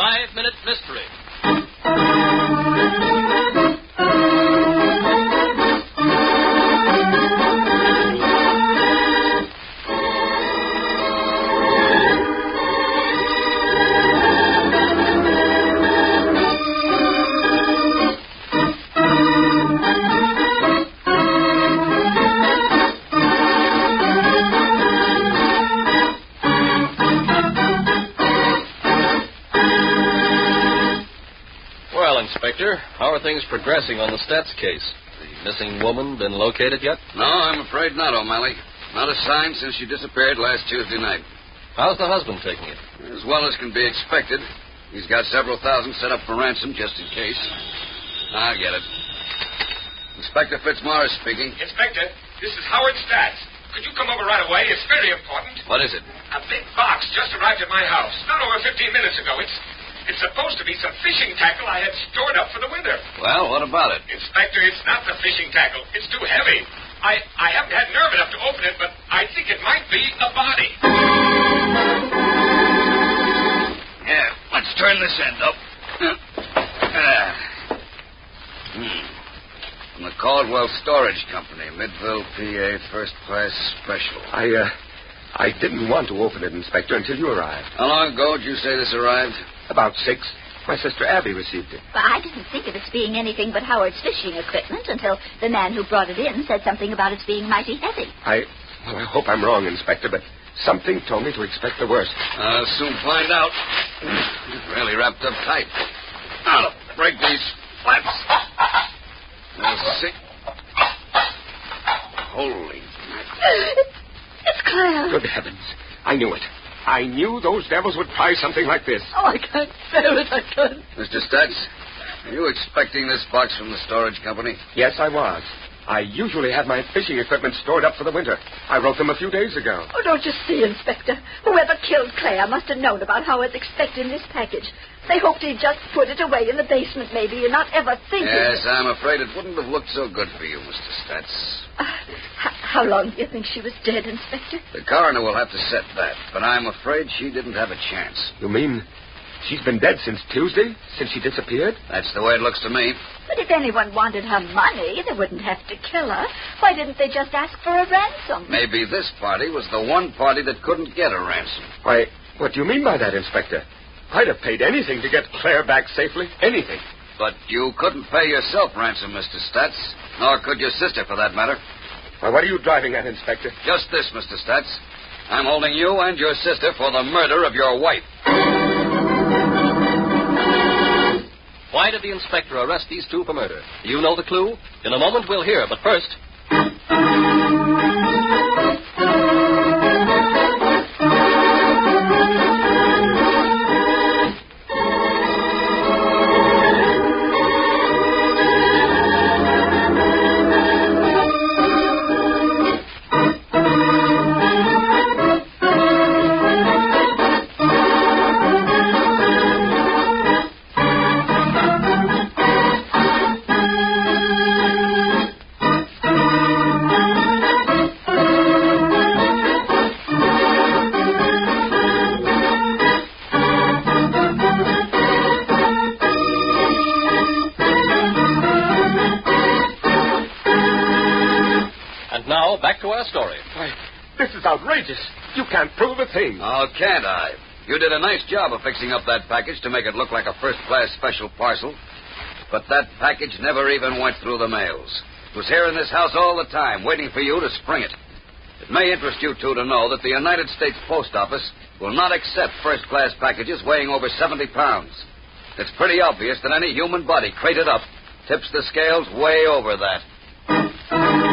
5-Minute Mystery. Inspector, how are things progressing on the Stats case? The missing woman been located yet? No, I'm afraid not, O'Malley. Not a sign since she disappeared last Tuesday night. How's the husband taking it? As well as can be expected. He's got several thousand set up for ransom just in case. I'll get it. Inspector Fitzmaurice speaking. Inspector, this is Howard Stats. Could you come over right away? It's very important. What is it? A big box just arrived at my house. Not over 15 minutes ago. It's supposed to be some fishing tackle I had stored up for the winter. Well, what about it? Inspector, it's not the fishing tackle. It's too heavy. I haven't had nerve enough to open it, but I think it might be a body. Yeah, let's turn this end up. From the Caldwell Storage Company, Midville, PA, first class special. I didn't want to open it, Inspector, until you arrived. How long ago did you say this arrived? About 6. My sister Abby received it. But I didn't think of its being anything but Howard's fishing equipment until the man who brought it in said something about its being mighty heavy. I hope I'm wrong, Inspector, but something told me to expect the worst. I'll soon find out. It's really wrapped up tight. I'll break these flaps. Let's see. Holy mackerel. It's Claire. Good heavens. I knew it. I knew those devils would try something like this. Oh, I can't bear it. I can't. Mr. Stats, are you expecting this box from the storage company? Yes, I was. I usually have my fishing equipment stored up for the winter. I wrote them a few days ago. Oh, don't you see, Inspector? Whoever killed Claire must have known about Howard's expecting this package. They hoped he'd just put it away in the basement, maybe, and not ever think Yes, I'm afraid it wouldn't have looked so good for you, Mr. Stats. How long do you think she was dead, Inspector? The coroner will have to set that, but I'm afraid she didn't have a chance. You mean she's been dead since Tuesday? Since she disappeared? That's the way it looks to me. But if anyone wanted her money, they wouldn't have to kill her. Why didn't they just ask for a ransom? Maybe this party was the one party that couldn't get a ransom. Why, what do you mean by that, Inspector? I'd have paid anything to get Claire back safely. Anything. But you couldn't pay yourself ransom, Mr. Stats. Nor could your sister, for that matter. Why, what are you driving at, Inspector? Just this, Mr. Stats. I'm holding you and your sister for the murder of your wife. Why did the inspector arrest these two for murder? Do you know the clue? In a moment we'll hear, but first... back to our story. Why, this is outrageous. You can't prove a thing. Oh, can't I? You did a nice job of fixing up that package to make it look like a first-class special parcel. But that package never even went through the mails. It was here in this house all the time, waiting for you to spring it. It may interest you, too, to know that the United States Post Office will not accept first-class packages weighing over 70 pounds. It's pretty obvious that any human body crated up tips the scales way over that.